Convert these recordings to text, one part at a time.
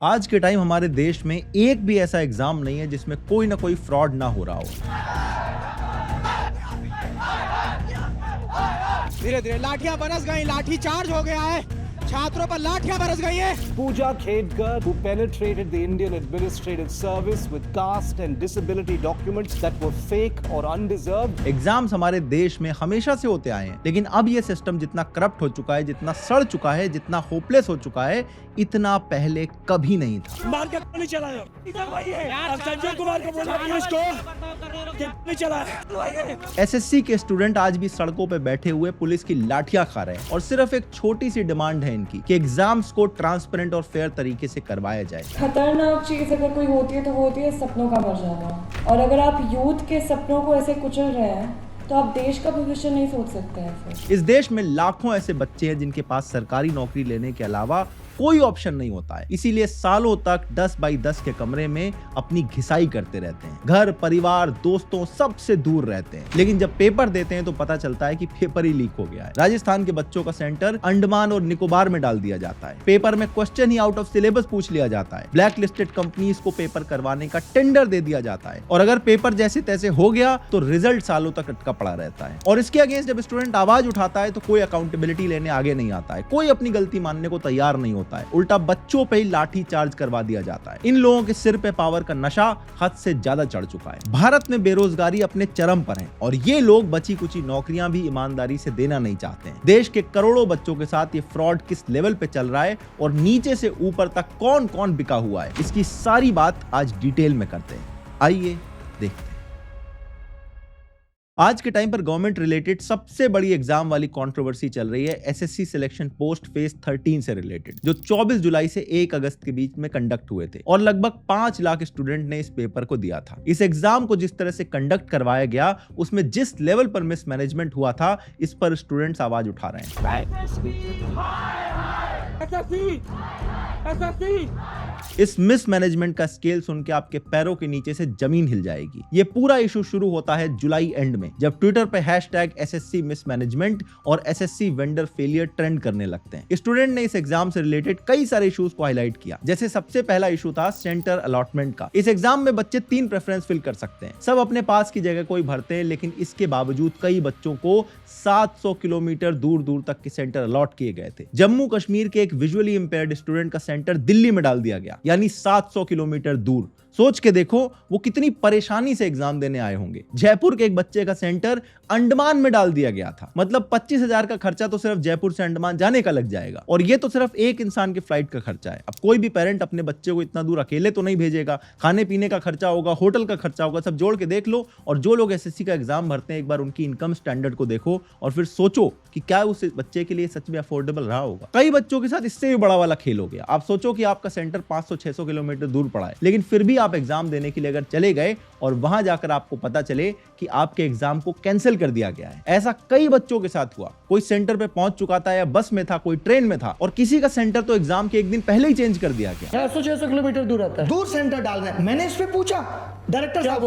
आज के टाइम हमारे देश में एक भी ऐसा एग्जाम नहीं है जिसमें कोई ना कोई फ्रॉड ना हो रहा हो। धीरे धीरे लाठियां बरस गई, लाठी चार्ज हो गया है, छात्रों पर लाठियां बरस गई है। Pooja Khedkar, who penetrated the Indian administrative service with caste and disability documents that were fake or undeserved. Exams हमारे देश में हमेशा से होते आए हैं, लेकिन अब ये सिस्टम जितना करप्ट हो चुका है, जितना सड़ चुका है, जितना होपलेस हो चुका है, इतना पहले कभी नहीं था। मार के नहीं चला अब संजय कुमार को बोला पुलिस को नहीं चला। एसएससी के स्टूडेंट आज भी सड़कों पे बैठे हुए पुलिस की लाठियां खा रहे हैं और सिर्फ एक छोटी सी डिमांड है इनकी कि एग्जाम्स को ट्रांसपेरेंट और फेयर तरीके से करवाया जाए। खतरनाक चीज अगर कोई होती है तो वो होती है सपनों का मर जाना। और अगर आप यूथ के सपनों को ऐसे कुचल रहे हैं तो आप देश का भविष्य नहीं सोच सकते हैं फिर। इस देश में लाखों ऐसे बच्चे हैं जिनके पास सरकारी नौकरी लेने के अलावा कोई ऑप्शन नहीं होता है, इसीलिए सालों तक 10 बाई 10 के कमरे में अपनी घिसाई करते रहते हैं, घर परिवार दोस्तों सबसे दूर रहते हैं। लेकिन जब पेपर देते हैं तो पता चलता है कि पेपर ही लीक हो गया है। राजस्थान के बच्चों का सेंटर अंडमान और निकोबार में डाल दिया जाता है, पेपर में question he out of syllabus पूछ लिया जाता है, ब्लैक लिस्टेड कंपनीज को पेपर करवाने का टेंडर दे दिया जाता है और अगर पेपर जैसे तैसे हो गया तो रिजल्ट सालों तक अटका पड़ा रहता है। और इसके अगेंस्ट जब स्टूडेंट आवाज उठाता है तो कोई अकाउंटेबिलिटी लेने आगे नहीं आता है, कोई अपनी गलती मानने को तैयार नहीं होता है, उल्टा बच्चों पे ही लाठी चार्ज करवा दिया जाता है। इन लोगों के सिर पे पावर का नशा हद से ज्यादा चढ़ चुका है। भारत में बेरोजगारी अपने चरम पर है और ये लोग बची कुची नौकरियां भी ईमानदारी से देना नहीं चाहते हैं। देश के करोड़ों बच्चों के साथ ये फ्रॉड किस लेवल पे चल रहा है और नीचे से ऊपर तक कौन कौन बिका हुआ है, इसकी सारी बात आज डिटेल में करते हैं। आइए देखते हैं। आज के टाइम पर गवर्नमेंट रिलेटेड सबसे बड़ी एग्जाम वाली कंट्रोवर्सी चल रही है एसएससी सिलेक्शन पोस्ट फेज 13 से रिलेटेड, जो 24 जुलाई से 1 अगस्त के बीच में कंडक्ट हुए थे और लगभग 5 लाख स्टूडेंट ने इस पेपर को दिया था। इस एग्जाम को जिस तरह से कंडक्ट करवाया गया, उसमें जिस लेवल पर मिसमैनेजमेंट हुआ था, इस पर स्टूडेंट्स आवाज उठा रहे हैं। इस मिसमैनेजमेंट का स्केल सुन के आपके पैरों के नीचे से जमीन हिल जाएगी। ये पूरा इशू शुरू होता है जुलाई एंड में, जब ट्विटर पे #SSC मिसमैनेजमेंट और SSC वेंडर फेलियर ट्रेंड करने लगते हैं। स्टूडेंट ने इस एग्जाम से रिलेटेड कई सारे इश्यूज को हाईलाइट किया। जैसे सबसे पहला इशू था सेंटर अलॉटमेंट का। इस एग्जाम में बच्चे 3 प्रेफरेंस फिल कर सकते हैं, सब अपने पास की जगह कोई भरते हैं, लेकिन इसके बावजूद कई बच्चों को 700 किलोमीटर दूर दूर तक के सेंटर अलॉट किए गए थे। जम्मू कश्मीर के एक विजुअली इंपेयर्ड स्टूडेंट का सेंटर दिल्ली में डाल दिया गया, यानी 700 किलोमीटर दूर। सोच के देखो वो कितनी परेशानी से एग्जाम देने आए होंगे। जयपुर के एक बच्चे का सेंटर अंडमान में डाल दिया गया था, मतलब 25,000 का खर्चा तो सिर्फ जयपुर से अंडमान जाने का लग जाएगा और ये तो सिर्फ एक इंसान के फ्लाइट का खर्चा है। अब कोई भी पेरेंट अपने बच्चे को इतना दूर अकेले तो नहीं भेजेगा, खाने पीने का खर्चा होगा, होटल का खर्चा होगा, सब जोड़ के देख लो। और जो लोग एसएससी का एग्जाम भरते हैं, एक बार उनकी इनकम स्टैंडर्ड को देखो और फिर सोचो कि क्या उस बच्चे के लिए सच में अफोर्डेबल रहा होगा। कई बच्चों के साथ इससे भी बड़ा वाला खेल हो गया। आप सोचो कि आपका सेंटर 500-600 किलोमीटर दूर पड़ा है, लेकिन फिर भी आप एग्जाम देने के लिए अगर चले गए और वहां जाकर आपको पता चले कि आपके एग्जाम को कैंसिल कर दिया गया है। ऐसा कई बच्चों के साथ हुआ। कोई सेंटर पे पहुंच चुका था या बस में था, कोई ट्रेन में था और किसी का सेंटर तो एग्जाम के एक दिन पहले ही चेंज कर दिया गया। 600 किलोमीटर दूर आता है, दूर सेंटर डाल रहे हैं। मैंने इस पे पूछा डायरेक्टर साहब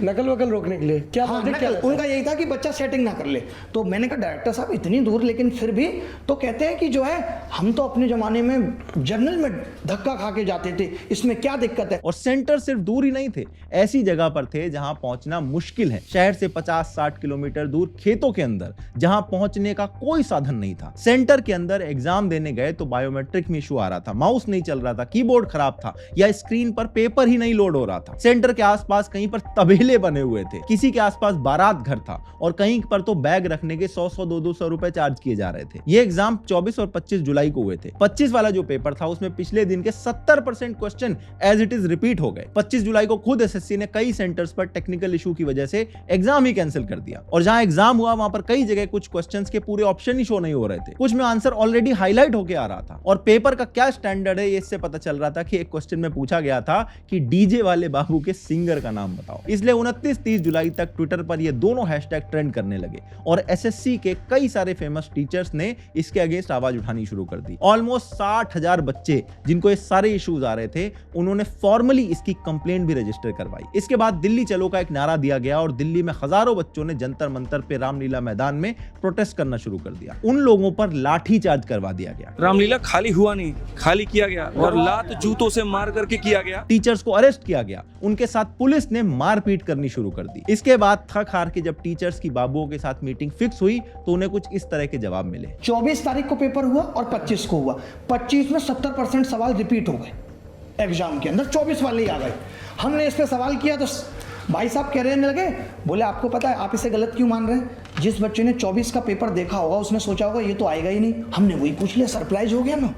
नकल वकल रोकने के लिए क्या उनका यही था कि बच्चा सेटिंग ना कर ले। तो मैंने कहा डायरेक्टर साहब इतनी दूर, लेकिन फिर भी तो कहते हैं कि जो है हम तो अपने जमाने में जर्नल में धक्का खा के जाते थे, इसमें क्या दिक्कत है। और सेंटर सिर्फ दूर ही नहीं थे, ऐसी जगह पर थे जहां पहुंचना मुश्किल है। शहर से 50-60 किलोमीटर दूर खेतों के अंदर, जहां पहुंचने का कोई साधन नहीं था। सेंटर के अंदर एग्जाम देने गए तो बायोमेट्रिक में इशू आ रहा था, माउस नहीं चल रहा था, कीबोर्ड खराब था या स्क्रीन पर पेपर ही नहीं लोड हो रहा था। सेंटर के आसपास कहीं पर तबेले बने हुए थे, किसी के आसपास बारात घर था और कहीं पर तो बैग रखने के 100-200 रुपए चार्ज किए जा रहे थे। ये एग्जाम 24 और 25 जुलाई को हुए थे। 25 वाला जो पेपर था उसमें पिछले दिन के 70% question as it is repeat हो गए। 25 जुलाई को खुद एसएससी ने कई सेंटर्स पर टेक्निकल इशू की वजह से एग्जाम ही कैंसिल कर दिया और जहां एग्जाम हुआ वहां पर कई जगह कुछ क्वेश्चंस के पूरे ऑप्शन ही शो नहीं हो रहे थे, कुछ में आंसर ऑलरेडी हाईलाइट होकर आ रहा था। और पेपर का क्या स्टैंडर्ड है ये इससे पता चल रहा था कि एक क्वेश्चन में पूछा गया था कि डीजे वाले बाबू के सिंगर का नाम बताओ। इसलिए 29-30 जुलाई तक ट्विटर पर ये दोनों हैशटैग ट्रेंड करने लगे और एसएससी के कई सारे फेमस टीचर्स ने इसके अगेंस्ट आवाज उठानी शुरू कर दी। ऑलमोस्ट 60,000 बच्चे जिनको ये सारे इश्यूज आ रहे थे उन्होंने फॉर्मली इसकी कंप्लेंट भी रजिस्टर करवाई। इसके बाद दिल्ली चलो का एक नारा दिया गया और दिल्ली में हजारों बच्चों ने जंतर मंतर पे रामलीला मैदान में प्रोटेस्ट करना शुरू कर दिया। उन लोगों पर लाठी चार्ज करवा दिया गया। रामलीला खाली हुआ नहीं, खाली किया गया और लात जूतों से मार करके किया गया। टीचर्स को अरेस्ट किया गया, उनके साथ पुलिस ने मारपीट करनी शुरू कर दी। इसके बाद थक हार के जब टीचर्स की बाबुओं के साथ मीटिंग फिक्स हुई तो उन्हें कुछ इस तरह के जवाब मिले। 24 तारीख को पेपर हुआ और 25 को हुआ। 25 में 70% सवाल रिपीट हो गए एग्जाम के अंदर, 24 वाले ही आ गए। हमने इस पे सवाल किया तो भाई साहब कहने लगे, बोले आपको पता है आप इसे गलत क्यों मान रहे हैं? जिस बच्चे ने 24 का पेपर देखा होगा उसने सोचा होगा ये तो आएगा ही नहीं। हमने वही पूछ लिया, सरप्राइज हो गया ना।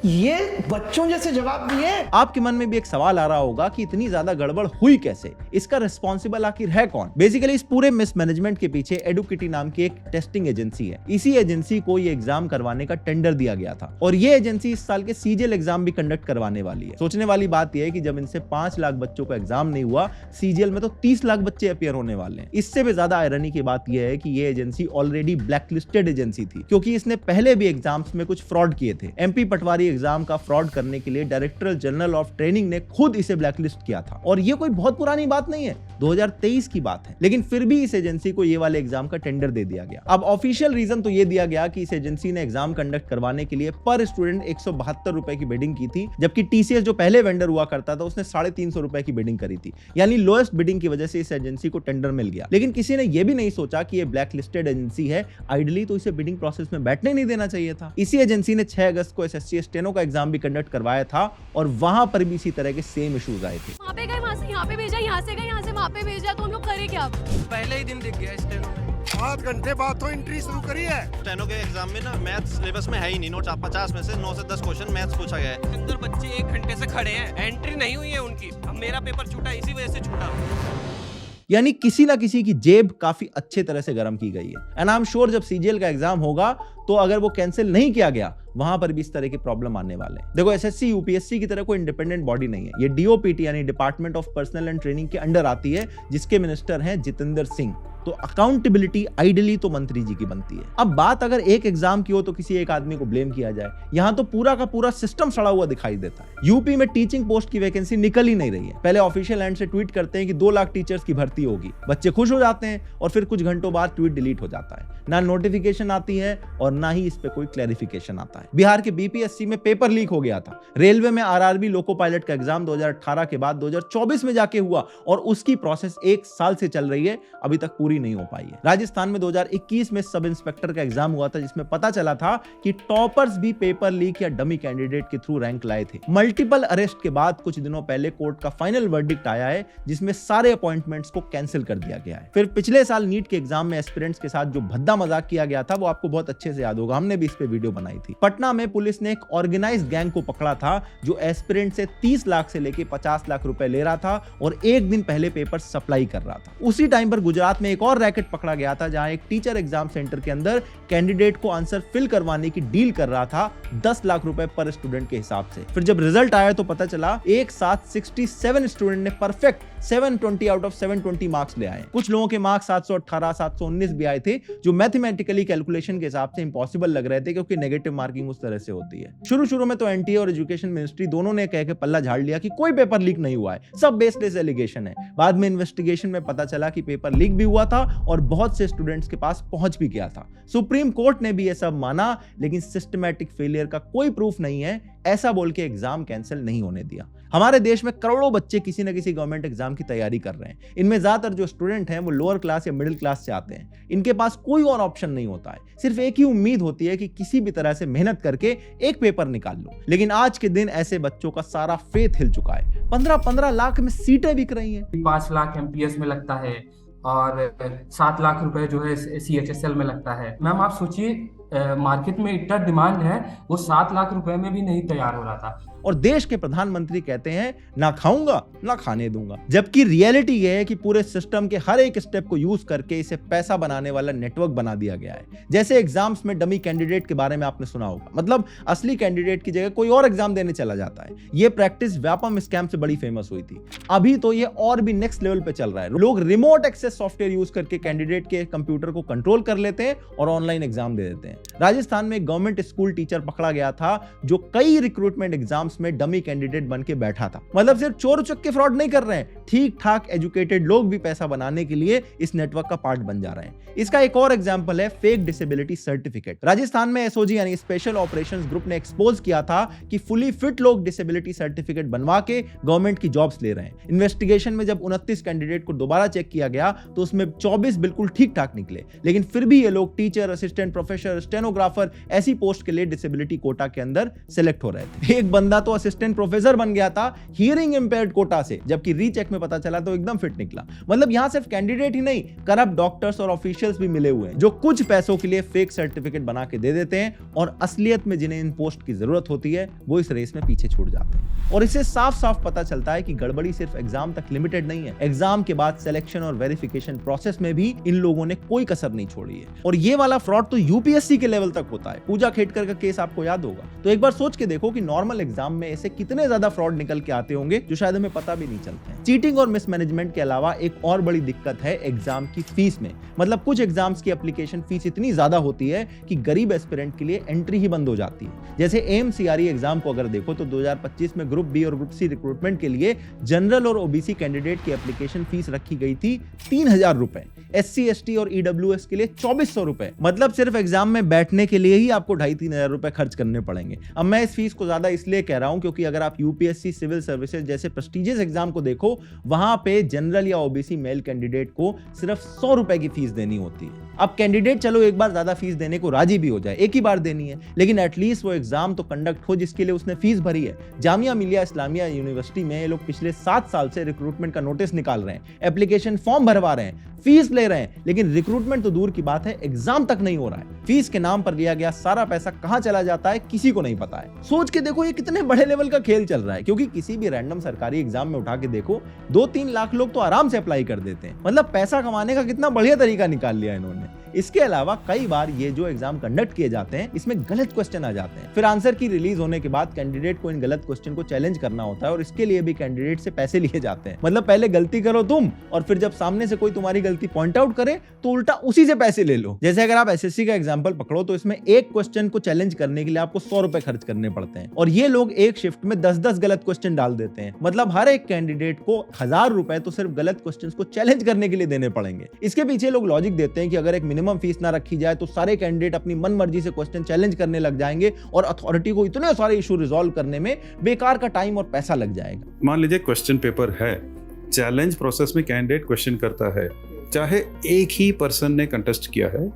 ये बच्चों जैसे जवाब दिए। आपके मन में भी एक सवाल आ रहा होगा कि इतनी ज्यादा गड़बड़ हुई कैसे, इसका रिस्पॉन्सिबल आखिर है कौन? बेसिकली इस पूरे मिसमैनेजमेंट के पीछे एडुकिटी नाम की एक टेस्टिंग एजेंसी है। इसी एजेंसी को ये एग्जाम करवाने का टेंडर दिया गया था और ये एजेंसी इस साल के सीजीएल एग्जाम भी कंडक्ट करवाने वाली है। सोचने वाली बात यह है कि जब इनसे 5 लाख बच्चों का एग्जाम नहीं हुआ, सीजीएल में तो 30 लाख बच्चे अपियर होने वाले हैं। इससे भी ज्यादा आयरनी की बात यह है कि ये एजेंसी ऑलरेडी ब्लैकलिस्टेड एजेंसी थी क्योंकि इसने पहले भी एग्जाम्स में कुछ फ्रॉड किए थे। एमपी पटवारी एग्जाम का फ्रॉड करने के लिए डायरेक्टर जनरल ऑफ ट्रेनिंग ने खुद इसे ब्लैकलिस्ट किया था और ये कोई बहुत पुरानी बात नहीं है, 2023 की बात है। लेकिन फिर भी इस एजेंसी को ये वाले एग्जाम का टेंडर दे दिया गया। अब ऑफिशियल रीजन तो ये दिया गया कि इस एजेंसी ने एग्जाम कंडक्ट करवाने के लिए पर स्टूडेंट 172 रुपए की बिडिंग की थी, जबकि टीसीएस जो पहले वेंडर हुआ करता था उसने 350 रुपए की बिडिंग करी थी। यानी लोएस्ट बिडिंग की वजह से इस एजेंसी को टेंडर मिल गया। लेकिन किसी ने यह भी नहीं सोचा कि ये ब्लैक लिस्टेड एजेंसी है, आइडली तो इसे बिडिंग प्रोसेस में बैठने नहीं देना चाहिए था। इसी एजेंसी ने 6 अगस्त को एसएससी स्टेनो का एग्जाम भी कंडक्ट करवाया था और वहां पर भी इसी तरह के सेम इश्यूज आए थे। वहाँ पे गए, वहाँ से यहाँ पे भेजा, यहाँ से गए, यहाँ से वहाँ पे भेजा, तो हम लोग करें क्या? पहले ही दिन दिख गया स्टेनो में। 7 घंटे बाद तो एंट्री शुरू करी है। स्टेनो के एग्जाम में ना मैथ्स सिलेबस में है ही नहीं। नोट 50 में से 9 से 10 क्वेश्चन मैथ्स पूछा गया है। अंदर बच्चे 1 घंटे से खड़े हैं, एंट्री नहीं हुई है उनकी। अब मेरा पेपर छूटा, इसी वजह से छूटा। यानी किसी ना किसी की जेब काफी अच्छे तरह से गर्म की गई है। एंड आई एम श्योर जब सीजीएल का एग्जाम होगा तो अगर वो कैंसिल नहीं किया गया वहां पर भी इस तरह के प्रॉब्लम आने वाले हैं। देखो एसएससी यूपीएससी की तरह कोई इंडिपेंडेंट बॉडी नहीं है, ये डीओपीटी यानी department of personal and training के अंडर आती है, जिसके मिनिस्टर हैं जितेंद्र सिंह। तो अकाउंटेबिलिटी आइडियली तो मंत्री जी की बनती है। अब बात अगर एक एग्जाम की हो तो किसी एक आदमी को ब्लेम किया जाए, यहां तो पूरा का पूरा सिस्टम सड़ा हुआ दिखाई देता है। यूपी में टीचिंग पोस्ट की वैकेंसी निकल ही नहीं रही है। पहले ऑफिशियल एंड से ट्वीट करते हैं कि 2 लाख टीचर्स की भर्ती होगी, बच्चे खुश हो जाते हैं और फिर कुछ घंटों बाद ट्वीट डिलीट हो जाता है। ना नोटिफिकेशन आती है और ना ही इस पे कोई क्लैरिफिकेशन आता है। बिहार के बीपीएससी में पेपर लीक हो गया था। रेलवे में आरआरबी लोको पायलट का एग्जाम 2018 के बाद 2024 में जाके हुआ और उसकी प्रोसेस 1 साल से चल रही है, अभी तक पूरी नहीं हो पाई है। राजस्थान में 2021 में सब इंस्पेक्टर का एग्जाम हुआ था, जिसमें पता चला था कि टॉपर्स भी पेपर लीक या डमी कैंडिडेट के थ्रू रैंक लाए थे। मल्टीपल अरेस्ट के बाद कुछ दिनों पहले कोर्ट का फाइनल वर्डिक्ट आया है, जिसमें सारे अपॉइंटमेंट्स को कैंसिल कर दिया गया है। फिर पिछले साल नीट के एग्जाम में एस्पिरेंट्स के साथ जो भद्दा मजाक किया गया था वो आपको बहुत अच्छे से याद होगा, हमने भी इस पे वीडियो बनाई थी। पटना में पुलिस ने एक ऑर्गेनाइज्ड गैंग को पकड़ा था जो एस्पिरेंट से 30 लाख से लेके 50 लाख रुपए ले रहा था और एक दिन पहले पेपर सप्लाई कर रहा था। उसी टाइम पर गुजरात में एक और रैकेट पकड़ा गया था, जहां एक टीचर एग्जाम सेंटर के अंदर कैंडिडेट को आंसर फिल करवाने की डील कर रहा था 10 लाख रुपए पर स्टूडेंट के हिसाब से। फिर जब रिजल्ट आया तो पता चला एक साथ 67 स्टूडेंट ने परफेक्ट 720 आउट ऑफ 720 मार्क्स ले आए। कुछ लोगों के मार्क्स 718, 719 भी आए थे, जो मैथमेटिकली कैलकुलेशन के हिसाब से इंपॉसिबल लग रहे थे क्योंकि नेगेटिव मार्किंग उस तरह से होती है। शुरू में तो एनटीए और एजुकेशन मिनिस्ट्री दोनों ने कह के पल्ला झाड़ लिया कि कोई पेपर लीक नहीं हुआ है, सब बेसलेस एलिगेशन है। बाद में इन्वेस्टिगेशन में पता चला कि पेपर लीक भी हुआ था और बहुत से स्टूडेंट्स के पास पहुंच भी गया था। सुप्रीम कोर्ट ने भी यह सब माना, लेकिन सिस्टमैटिक फेलियर का कोई प्रूफ नहीं है, ऐसा बोल के एग्जाम कैंसिल नहीं होने दिया। हमारे देश में करोड़ों बच्चे किसी न किसी गवर्नमेंट एग्जाम की तैयारी कर रहे हैं। इनमें ज्यादातर जो स्टूडेंट हैं वो लोअर क्लास या मिडिल क्लास से आते हैं। इनके पास कोई और ऑप्शन नहीं होता है, सिर्फ एक ही उम्मीद होती है कि किसी भी तरह से मेहनत करके एक पेपर निकाल लो। लेकिन आज के दिन ऐसे बच्चों का सारा फेथ हिल चुका है। 15-15 लाख में सीटें बिक रही हैं। 5 लाख एमपीएस में लगता है और 7 लाख रुपए जो है सीएचएसएल में लगता है। मैम आप सोचिए मार्केट में इतना डिमांड है, वो 7 लाख रुपए में भी नहीं तैयार हो रहा था। और देश के प्रधानमंत्री कहते हैं ना खाऊंगा ना खाने दूंगा, जबकि रियलिटी यह है कि पूरे सिस्टम के हर एक स्टेप को यूज करके इसे पैसा बनाने वाला नेटवर्क बना दिया गया है। जैसे एग्जाम्स में डमी कैंडिडेट के बारे में आपने सुना होगा, मतलब असली कैंडिडेट की जगह कोई और एग्जाम देने चला जाता है। यह प्रैक्टिस व्यापम स्कैम से बड़ी फेमस हुई थी। अभी तो ये और भी नेक्स्ट लेवल पे चल रहा है। लोग रिमोट एक्सेस सॉफ्टवेयर यूज करके कैंडिडेट के कंप्यूटर को कंट्रोल कर लेते हैं और ऑनलाइन एग्जाम दे देते हैं। राजस्थान में गवर्नमेंट स्कूल टीचर पकड़ा गया था जो कई रिक्रूटमेंट एग्जाम्स एग्जाम्स में डमी कैंडिडेट बन के बैठा था। मतलब सिर्फ चोर उचक्के फ्रॉड नहीं कर रहे हैं, ठीक ठाक एजुकेटेड लोग भी पैसा बनाने के लिए इस नेटवर्क का पार्ट बन जा रहे हैं। इसका एक और एग्जांपल है फेक डिसेबिलिटी सर्टिफिकेट। राजस्थान में एसओजी यानी स्पेशल ऑपरेशंस ग्रुप ने एक्सपोज किया था कि फुली फिट लोग डिसेबिलिटी सर्टिफिकेट बनवा के गवर्नमेंट की जॉब्स ले रहे हैं। इन्वेस्टिगेशन में जब 29 कैंडिडेट को दोबारा चेक किया गया तो उसमें 24 बिल्कुल ठीक ठाक निकले, लेकिन फिर भी ये लोग टीचर, असिस्टेंट प्रोफेसर, स्टेनोग्राफर ऐसी पोस्ट के लिए डिसेबिलिटी कोटा के अंदर सेलेक्ट हो रहे थे। एक बंदा तो असिस्टेंट प्रोफेसर बन गया था हियरिंग इंपेयर्ड कोटा से, जबकि रीचेक में पता चला तो एकदम फिट निकला। मतलब यहां सिर्फ कैंडिडेट ही नहीं, करप्ट डॉक्टर्स और ऑफिशियल्स भी मिले हुए हैं जो कुछ पैसों के लिए फेक सर्टिफिकेट बना के दे देते हैं और असलियत में जिन्हें इन पोस्ट की जरूरत होती है वो इस रेस में पीछे छूट जाते हैं। और इससे साफ साफ पता चलता है कि गड़बड़ी सिर्फ एग्जाम तक लिमिटेड नहीं है, एग्जाम के बाद सिलेक्शन और वेरिफिकेशन प्रोसेस में भी इन लोगों ने कोई कसर नहीं छोड़ी है। और ये वाला फ्रॉड तो यूपीएससी के लेवल तक होता है। पूजा खेटकर का केस आपको याद होगा, तो एक बार सोच के देखो कि नॉर्मल एग्जाम में ऐसे कितने ज्यादा फ्रॉड निकल के आते होंगे जो शायद हमें पता भी नहीं चलते हैं। चीटिंग और मिसमैनेजमेंट के अलावा एक और बड़ी दिक्कत है एग्जाम की फीस में। मतलब कुछ एग्जाम्स की एप्लीकेशन फीस इतनी ज्यादा होती है कि गरीब एस्पिरेंट के लिए एंट्री ही बंद हो जाती है। जैसे एएमसीआरई एग्जाम को अगर देखो तो 2025 में ग्रुप बी और ग्रुप सी रिक्रूटमेंट के लिए जनरल और ओबीसी कैंडिडेट की एप्लीकेशन फीस रखी गई थी 3000 रुपए, एससी एसटी और ईडब्ल्यूएस के लिए 2400 रुपए। मतलब सिर्फ एग्जाम में बैठने के लिए ही आपको 2500-3000 रुपए खर्च करने पड़ेंगे। अब मैं इस फीस को ज्यादा इसलिए कह रहा हूं क्योंकि अगर आप यूपीएससी, सिविल सर्विसेज जैसे प्रेस्टिजियस एग्जाम को देखो, वहां पे जनरल या ओबीसी मेल कैंडिडेट को सिर्फ 100 रुपए की फीस देनी होती है। अब कैंडिडेट चलो एक बार ज्यादा फीस देने को राजी भी हो जाए, एक ही बार देनी है, लेकिन एटलीस्ट वो एग्जाम तो कंडक्ट हो जिसके लिए उसने फीस भरी है। जामिया मिलिया इस्लामिया यूनिवर्सिटी में ये लोग पिछले 7 साल से रिक्रूटमेंट का नोटिस निकाल रहे हैं, एप्लीकेशन फॉर्म भरवा रहे हैं, फीस ले रहे हैं, लेकिन रिक्रूटमेंट तो दूर की बात है, एग्जाम तक नहीं हो रहा है। फीस के नाम पर लिया गया सारा पैसा कहां चला जाता है किसी को नहीं पता है। सोच के देखो ये कितने बड़े लेवल का खेल चल रहा है, क्योंकि किसी भी रैंडम सरकारी एग्जाम में उठा के देखो 2-3 लाख लोग तो आराम से अप्लाई कर देते हैं। मतलब पैसा कमाने का कितना बढ़िया तरीका निकाल लिया इन्होंने। इसके अलावा कई बार ये जो एग्जाम कंडक्ट किए जाते हैं इसमें गलत क्वेश्चन आ जाते हैं, फिर आंसर की रिलीज होने के बाद कैंडिडेट को इन गलत क्वेश्चन को चैलेंज करना होता है और इसके लिए भी कैंडिडेट से पैसे लिए जाते हैं। मतलब पहले गलती करो तुम और फिर जब सामने से कोई तुम्हारी गलती पॉइंट आउट करे तो उल्टा उसी से पैसे ले लो। जैसे अगर आप एसएससी का एग्जाम्पल पकड़ो तो इसमें एक क्वेश्चन को चैलेंज करने के लिए आपको 100 रुपए खर्च करने पड़ते हैं और ये लोग एक शिफ्ट में 10-10 गलत क्वेश्चन डाल देते हैं। मतलब हर एक कैंडिडेट को 1000 रुपए तो सिर्फ गलत क्वेश्चन को चैलेंज करने के लिए देने पड़ेंगे। इसके पीछे लोग लॉजिक देते हैं कि अगर एक मिनिमम फीस ना रखी जाए तो सारे कैंडिडेट अपनी मनमर्जी से क्वेश्चन चैलेंज करने लग जाएंगे और अथॉरिटी को इतने सारे इशू रिजॉल्व करने में बेकार का टाइम और पैसा लग जाएगा। मान लीजिए क्वेश्चन पेपर है, चैलेंज प्रोसेस में कैंडिडेट क्वेश्चन करता है, चाहे एक ही पर्सन ने कंटेस्ट किया है,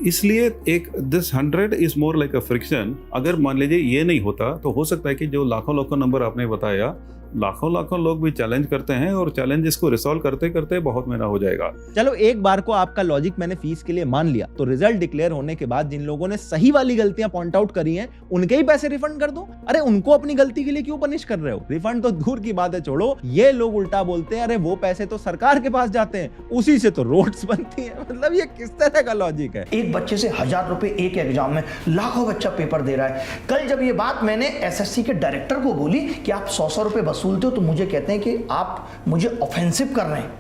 इसलिए एक this 100 is more like a friction. अगर मान लीजिए ये नहीं होता तो हो सकता है कि जो लाखों नंबर आपने बताया, लाखों लोग भी चैलेंज करते हैं और चैलेंजेस को रिसॉल्व करते करते बहुत महीना हो जाएगा। चलो एक बार को आपका लॉजिक मैंने फीस के लिए मान लिया, तो रिजल्ट डिक्लेयर होने के बाद जिन लोगों ने सही वाली गलतियां पॉइंट आउट करी हैं उनके ही पैसे रिफंड कर दो। अरे उनको अपनी गलती के लिए क्यों पनिश कर रहे हो? रिफंड तो दूर की बात है, छोड़ो। ये लोग उल्टा बोलते हैं अरे वो पैसे तो सरकार के पास जाते हैं, उसी से तो रोड्स बनती है। मतलब ये किस तरह का लॉजिक है? एक बच्चे से 1000 रुपए एक एग्जाम में, लाखों बच्चा पेपर दे रहा है। कल जब ये बात मैंने एसएससी के डायरेक्टर को बोली कि आप 100 रुपए वसूलते हो, तो मुझे कहते हैं कि आप मुझे ऑफेंसिव कर रहे हैं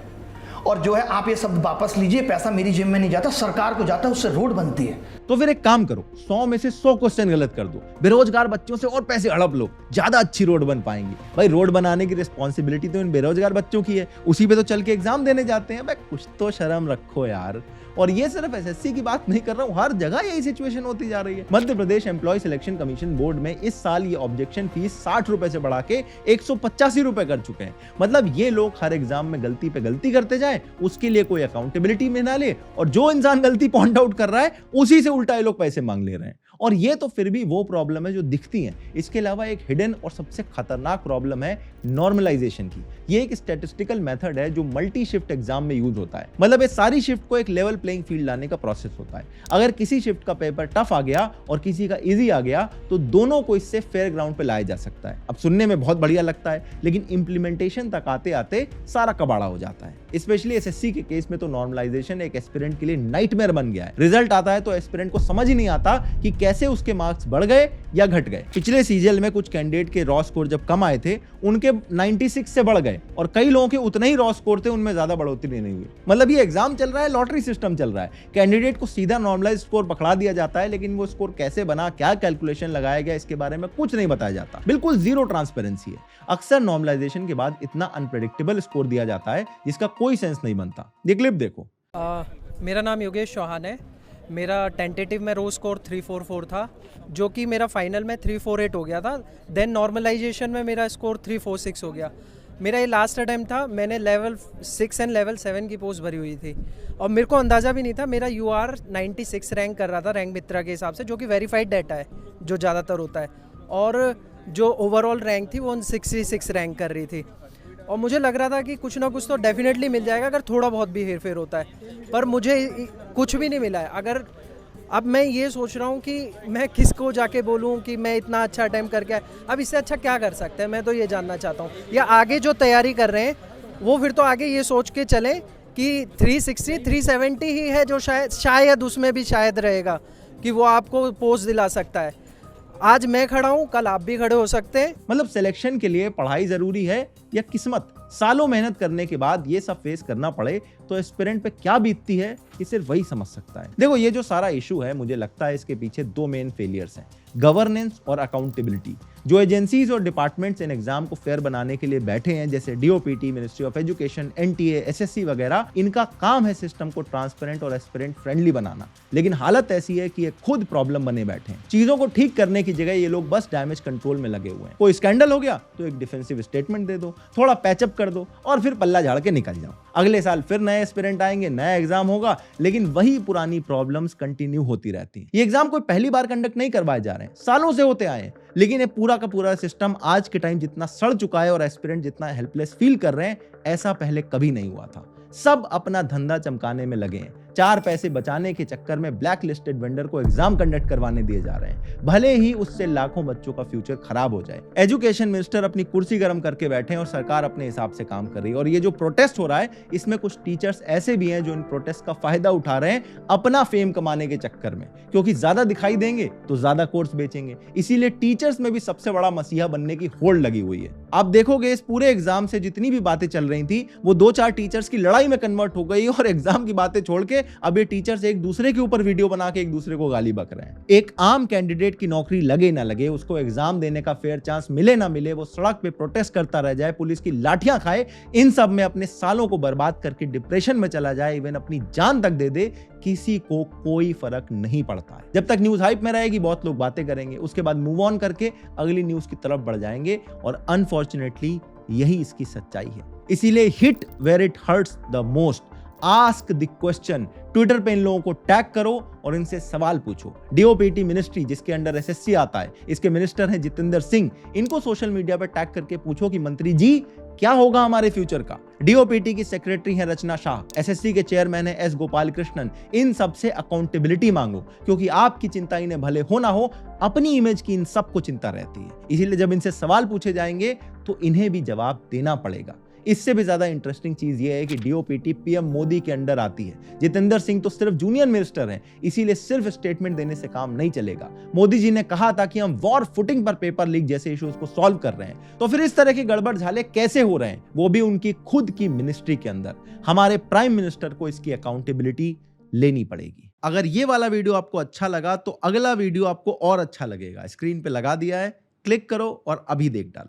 और जो है आप ये सब वापस लीजिए, पैसा मेरी जेब में नहीं जाता, सरकार को जाता है, उससे रोड बनती है। तो फिर एक काम करो, 100 में से 100 क्वेश्चन गलत कर दो, बेरोजगार बच्चों से और पैसे हड़प लो, ज्यादा अच्छी रोड बन पाएंगी। भाई रोड बनाने की रिस्पॉन्सिबिलिटी तो इन बेरोजगार बच्चों की है, उसी पे तो चल के एग्जाम देने जाते हैं। भाई कुछ तो शर्म रखो यार। और ये सिर्फ एसएससी की बात नहीं कर रहा हूं, हर जगह यही सिचुएशन होती जा रही है। Madhya Pradesh employ selection commission board में इस साल ये ऑब्जेक्शन फीस 60 रुपए से बढ़ा के 185 रुपए कर चुके हैं। मतलब ये लोग हर एग्जाम में गलती पे गलती करते जाए, उसके लिए कोई अकाउंटेबिलिटी में ना ले, और जो इंसान गलती पॉइंट आउट कर रहा है उसी से उल्टा ये लोग पैसे मांग ले रहे हैं। और ये तो फिर भी वो प्रॉब्लम है जो दिखती है। इसके अलावा एक हिडन और सबसे खतरनाक प्रॉब्लम है नॉर्मलाइजेशन की। ये एक स्टैटिस्टिकल मेथड है जो मल्टी शिफ्ट एग्जाम में यूज होता है। मतलब ये सारी शिफ्ट को एक लेवल प्लेइंग फील्ड लाने का प्रोसेस होता है। अगर किसी शिफ्ट का पेपर टफ आ गया और किसी का इजी आ गया तो दोनों को इससे फेयर ग्राउंड पे लाया जा सकता है। अब सुनने में बहुत बढ़िया लगता है, लेकिन इंप्लीमेंटेशन तक आते आते सारा कबाड़ा हो जाता है। स्पेशली एसएससी के केस में तो नॉर्मलाइजेशन एक एस्पिरेंट के लिए नाइटमेयर बन गया है। रिजल्ट आता है तो एस्पिरेंट को समझ ही नहीं आता कि कैसे उसके मार्क्स बढ़ गए या घट गए। पिछले सीजन में कुछ कैंडिडेट के रॉ स्कोर जब कम आए थे उनके 96 से बढ़ गए और कई लोगों के उतने ही रॉ स्कोर थे, उनमें ज्यादा बढ़ोतरी नहीं हुई। मतलब ये एग्जाम चल रहा है, लॉटरी सिस्टम चल रहा है। कैंडिडेट को सीधा नॉर्मलाइज स्कोर पकड़ा दिया जाता है, लेकिन वो स्कोर कैसे बना, क्या कैलकुलेशन लगाया गया, इसके बारे में कुछ नहीं बताया जाता। बिल्कुल जीरो ट्रांसपेरेंसी है। अक्सर नॉर्मलाइजेशन के बाद इतना अनप्रेडिक्टेबल स्कोर दिया जाता है जिसका कोई सेंस नहीं बनता। ये क्लिप देखो। मेरा नाम योगेश चौहान है। मेरा टेंटेटिव में रो स्कोर 344 था, जो कि मेरा फाइनल में 348 हो गया था। देन नॉर्मलाइजेशन में मेरा स्कोर 346 हो गया। मेरा ये लास्ट अटैम्प्ट था। मैंने लेवल 6 एंड लेवल 7 की पोस्ट भरी हुई थी और मेरे को अंदाज़ा भी नहीं था। मेरा UR 96 रैंक कर रहा था रैंक मित्रा के हिसाब से, जो कि वेरीफाइड डाटा है जो ज़्यादातर होता है, और जो ओवरऑल रैंक थी वो 66 रैंक कर रही थी। और मुझे लग रहा था कि कुछ ना कुछ तो डेफिनेटली मिल जाएगा अगर थोड़ा बहुत भी हेर फेर होता है, पर मुझे कुछ भी नहीं मिला है। अगर अब मैं ये सोच रहा हूँ कि मैं किसको जाके बोलूँ कि मैं इतना अच्छा अटैम्प्ट करके आया, अब इससे अच्छा क्या कर सकते हैं, मैं तो ये जानना चाहता हूँ। या आगे जो तैयारी कर रहे हैं वो फिर तो आगे ये सोच के चलें कि 360 370 ही है जो शायद उसमें भी शायद रहेगा कि वो आपको पोस्ट दिला सकता है। आज मैं खड़ा हूँ, कल आप भी खड़े हो सकते हैं। मतलब सिलेक्शन के लिए पढ़ाई जरूरी है या किस्मत? सालों मेहनत करने के बाद ये सब फेस करना पड़े तो एस्पिरेंट पे क्या बीतती है ये सिर्फ वही समझ सकता है। देखो, ये जो सारा इशू है, मुझे लगता है इसके पीछे दो मेन फेलियर्स हैं, गवर्नेंस और अकाउंटेबिलिटी। जो एजेंसीज और डिपार्टमेंट्स इन एग्जाम को फेयर बनाने के लिए बैठे हैं, जैसे DOPT, ministry of education, NTA, SSC वगैरह, इनका काम है सिस्टम को ट्रांसपेरेंट और एस्पिरेंट फ्रेंडली बनाना। लेकिन हालत ऐसी है कि ये खुद प्रॉब्लम बने बैठे हैं। चीजों को ठीक करने की जगह ये लोग बस डैमेज कंट्रोल में लगे हुए हैं। कोई स्कैंडल हो गया तो एक डिफेंसिव स्टेटमेंट दे दो, थोड़ा पैचअप कर दो और फिर पल्ला झाड़ के निकल जाओ। अगले साल फिर नए एस्पिरेंट आएंगे, नया एग्जाम होगा, लेकिन वही पुरानी प्रॉब्लम्स कंटिन्यू होती रहती हैं। ये एग्जाम कोई पहली बार कंडक्ट नहीं करवाए जा रहे हैं, सालों से होते आए हैं, लेकिन ये पूरा का पूरा सिस्टम आज के टाइम जितना सड़ चुका है और एस्पिरेंट जितना हेल्पलेस फील कर रहे हैं, ऐसा पहले कभी नहीं हुआ था। सब अपना धंधा चमकाने में लगे हैं। 4 पैसे बचाने के चक्कर में ब्लैक लिस्टेड वेंडर को एग्जाम कंडक्ट करवाने दिए जा रहे हैं, भले ही उससे लाखों बच्चों का फ्यूचर खराब हो जाए। एजुकेशन मिनिस्टर अपनी कुर्सी गर्म करके बैठे हैं और सरकार अपने हिसाब से काम कर रही है। और ये जो प्रोटेस्ट हो रहा है, इसमें कुछ टीचर्स ऐसे भी हैं जो इन प्रोटेस्ट का फायदा उठा रहे हैं अपना फेम कमाने के चक्कर में, क्योंकि ज्यादा दिखाई देंगे तो ज्यादा कोर्स बेचेंगे। इसीलिए टीचर्स में भी सबसे बड़ा मसीहा बनने की होड़ लगी हुई है। आप देखोगे इस पूरे एग्जाम से जितनी भी बातें चल रही थी वो 2-4 टीचर्स की लड़ाई में कन्वर्ट हो गई और एग्जाम की बातें छोड़ के अब ये टीचर्स एक दूसरे के ऊपर वीडियो बना के एक दूसरे को गाली बक रहे हैं। एक आम कैंडिडेट की नौकरी लगे ना लगे, उसको एग्जाम देने का फेयर चांस मिले ना मिले, वो सड़क पे प्रोटेस्ट करता रह जाए, पुलिस की लाठियां खाए, इन सब में अपने सालों को बर्बाद करके डिप्रेशन में चला जाए, इवन अपनी जान तक दे दे, किसी को कोई फर्क नहीं पड़ता है। जब तक न्यूज हाइप में रहेगी बहुत लोग बातें करेंगे, उसके बाद मूव ऑन करके अगली न्यूज की तरफ बढ़ जाएंगे और अनफॉर्चुनेटली यही इसकी सच्चाई है। इसीलिए hit where it hurts the most, ask the question. Twitter पे इन लोगों को टैग करो और इनसे सवाल पूछो। DOPT मिनिस्ट्री जिसके अंडर SSC आता है, इसके मिनिस्टर हैं जितेंद्र सिंह, इनको सोशल मीडिया पे टैग करके पूछो कि मंत्री जी क्या होगा हमारे फ्यूचर का। DOPT की सेक्रेटरी हैं रचना शाह, SSC के चेयरमैन है S गोपाल कृष्णन, इन सबसे अकाउंटेबिलिटी मांगो, क्योंकि आपकी चिंता इन्हें भले हो ना हो, अपनी इमेज की इन सबको चिंता रहती है। इसीलिए जब इनसे सवाल पूछे जाएंगे तो इन्हें भी जवाब देना पड़ेगा। इससे भी ज्यादा इंटरेस्टिंग चीज यह है कि DOPT PM मोदी के अंडर आती है। जितेंद्र सिंह तो सिर्फ जूनियर मिनिस्टर हैं, इसीलिए सिर्फ स्टेटमेंट देने से काम नहीं चलेगा। मोदी जी ने कहा था कि हम वॉर फुटिंग पर पेपर लीक जैसे इश्यूज को सॉल्व कर रहे हैं, तो फिर इस तरह की गड़बड़ झाले कैसे हो रहे हैं, वो भी उनकी खुद की मिनिस्ट्री के अंदर। हमारे प्राइम मिनिस्टर को इसकी अकाउंटेबिलिटी लेनी पड़ेगी। अगर ये वाला वीडियो आपको अच्छा लगा तो अगला वीडियो आपको और अच्छा लगेगा। स्क्रीन पे लगा दिया है, क्लिक करो और अभी देख डालो।